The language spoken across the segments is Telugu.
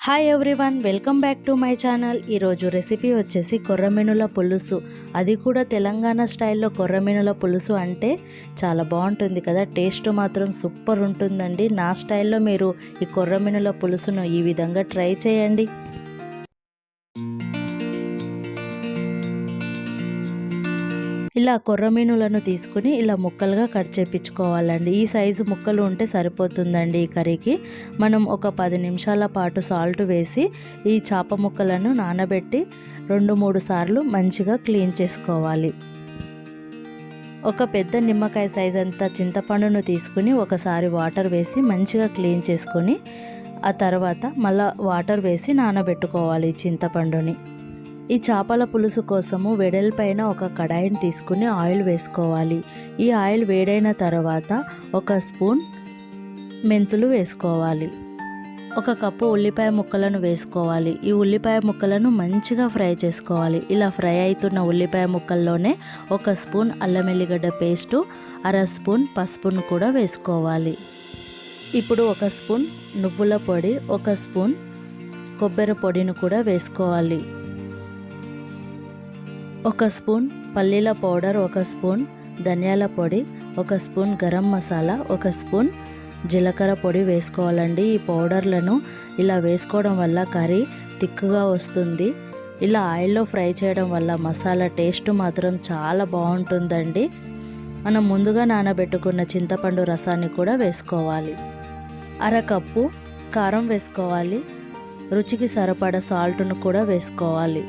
Hi everyone, welcome back to my channel. ఈరోజు రెసిపీ వచ్చేసి కొర్రమీనుల పులుసు. అది కూడా తెలంగాణ స్టైల్లో కొర్రమీనుల పులుసు అంటే చాలా బాగుంటుంది కదా. టేస్ట్ మాత్రం సూపర్ ఉంటుందండి. నా స్టైల్లో మీరు ఈ కొర్రమీనుల పులుసును ఈ విధంగా ట్రై చేయండి. ఇలా కొర్రమీనులను తీసుకుని ఇలా ముక్కలుగా కట్ చేయించుకోవాలండి. ఈ సైజు ముక్కలు ఉంటే సరిపోతుందండి ఈ కర్రీకి. మనం ఒక 10 నిమిషాల పాటు సాల్ట్ వేసి ఈ చేప ముక్కలను నానబెట్టి 2-3 సార్లు మంచిగా క్లీన్ చేసుకోవాలి. ఒక పెద్ద నిమ్మకాయ సైజ్ అంతా చింతపండును తీసుకుని ఒకసారి వాటర్ వేసి మంచిగా క్లీన్ చేసుకొని ఆ తర్వాత మళ్ళీ వాటర్ వేసి నానబెట్టుకోవాలి చింతపండుని. ఈ చేపల పులుసు కోసము వెడల్పైన ఒక కడాయిని తీసుకుని ఆయిల్ వేసుకోవాలి. ఈ ఆయిల్ వేడైన తర్వాత 1 స్పూన్ మెంతులు వేసుకోవాలి. 1 కప్పు ఉల్లిపాయ ముక్కలను వేసుకోవాలి. ఈ ఉల్లిపాయ ముక్కలను మంచిగా ఫ్రై చేసుకోవాలి. ఇలా ఫ్రై అవుతున్న ఉల్లిపాయ ముక్కల్లోనే 1 స్పూన్ అల్లం వెల్లిగడ్డ పేస్టు, 1/2 స్పూన్ పసుపును కూడా వేసుకోవాలి. ఇప్పుడు 1 స్పూన్ నువ్వుల పొడి, 1 స్పూన్ కొబ్బరి పొడిని కూడా వేసుకోవాలి. 1 స్పూన్ పల్లీల పౌడర్, 1 స్పూన్ ధనియాల పొడి, 1 స్పూన్ గరం మసాలా, 1 స్పూన్ జీలకర్ర పొడి వేసుకోవాలండి. ఈ పౌడర్లను ఇలా వేసుకోవడం వల్ల కర్రీ థిక్గా వస్తుంది. ఇలా ఆయిల్లో ఫ్రై చేయడం వల్ల మసాలా టేస్ట్ మాత్రం చాలా బాగుంటుందండి. మనం ముందుగా నానబెట్టుకున్న చింతపండు రసాన్ని కూడా వేసుకోవాలి. 1/2 కప్పు కారం వేసుకోవాలి. రుచికి సరిపడా సాల్ట్ను కూడా వేసుకోవాలి.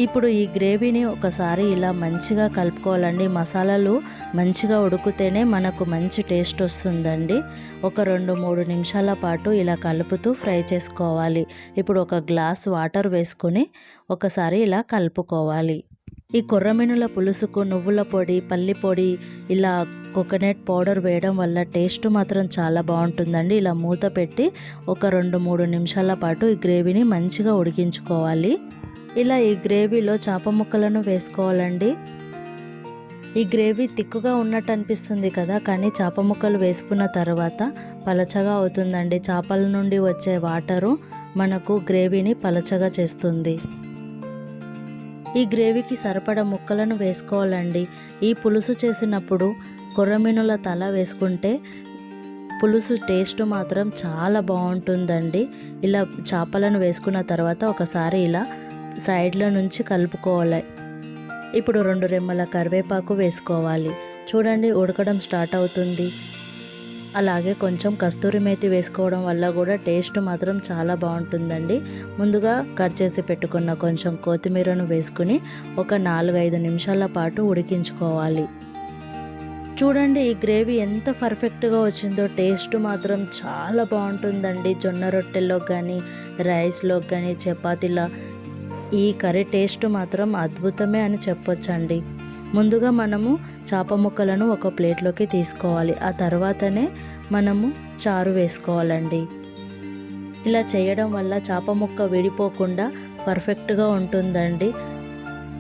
ఇప్పుడు ఈ గ్రేవీని ఒకసారి ఇలా మంచిగా కలుపుకోవాలండి. మసాలాలు మంచిగా ఉడికితేనే మనకు మంచి టేస్ట్ వస్తుందండి. ఒక 2-3 నిమిషాల పాటు ఇలా కలుపుతూ ఫ్రై చేసుకోవాలి. ఇప్పుడు 1 గ్లాస్ వాటర్ వేసుకొని ఒకసారి ఇలా కలుపుకోవాలి. ఈ కొర్రమీనుల పులుసుకు నువ్వుల పొడి, పల్లి పొడి, ఇలా కోకోనట్ పౌడర్ వేయడం వల్ల టేస్ట్ మాత్రం చాలా బాగుంటుందండి. ఇలా మూత పెట్టి ఒక 2-3 నిమిషాల పాటు ఈ గ్రేవీని మంచిగా ఉడికించుకోవాలి. ఇలా ఈ గ్రేవీలో చేప ముక్కలను వేసుకోవాలండి. ఈ గ్రేవీ తిక్కుగా ఉన్నట్టు అనిపిస్తుంది కదా, కానీ చేప ముక్కలు వేసుకున్న తర్వాత పలచగా అవుతుందండి. చేపల నుండి వచ్చే వాటరు మనకు గ్రేవీని పలచగా చేస్తుంది. ఈ గ్రేవీకి సరిపడా ముక్కలను వేసుకోవాలండి. ఈ పులుసు చేసినప్పుడు కొర్రమీనుల తల వేసుకుంటే పులుసు టేస్ట్ మాత్రం చాలా బాగుంటుందండి. ఇలా చేపలను వేసుకున్న తర్వాత ఒకసారి ఇలా సైడ్ల నుంచి కలుపుకోవాలి. ఇప్పుడు 2 రెమ్మల కరివేపాకు వేసుకోవాలి. చూడండి, ఉడకడం స్టార్ట్ అవుతుంది. అలాగే కొంచెం కస్తూరి మేతి వేసుకోవడం వల్ల కూడా టేస్ట్ మాత్రం చాలా బాగుంటుందండి. ముందుగా కట్ చేసి పెట్టుకున్న కొంచెం కొత్తిమీరను వేసుకుని ఒక 4-5 నిమిషాల పాటు ఉడికించుకోవాలి. చూడండి, ఈ గ్రేవీ ఎంత పర్ఫెక్ట్గా వచ్చిందో. టేస్ట్ మాత్రం చాలా బాగుంటుందండి. జొన్న రొట్టెల్లో కానీ, రైస్లో కానీ, చపాతీలా ఈ కర్రీ టేస్ట్ మాత్రం అద్భుతమే అని చెప్పొచ్చండి. ముందుగా మనము చేప ముక్కలను ఒక ప్లేట్లోకి తీసుకోవాలి. ఆ తర్వాతనే మనము చారు వేసుకోవాలండి. ఇలా చేయడం వల్ల చేప ముక్క విడిపోకుండా పర్ఫెక్ట్గా ఉంటుందండి.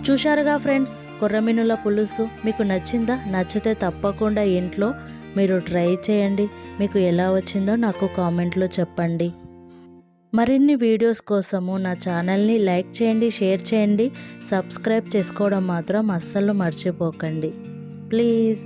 చూశారుగా ఫ్రెండ్స్, కొర్రమీనుల పులుసు మీకు నచ్చిందా? నచ్చితే తప్పకుండా ఇంట్లో మీరు ట్రై చేయండి. మీకు ఎలా వచ్చిందో నాకు కామెంట్లో చెప్పండి. మరిన్ని వీడియోస్ కోసము నా ఛానల్ని లైక్ చేయండి, షేర్ చేయండి, సబ్స్క్రైబ్ చేసుకోవడం మాత్రం అస్సలు మర్చిపోకండి ప్లీజ్.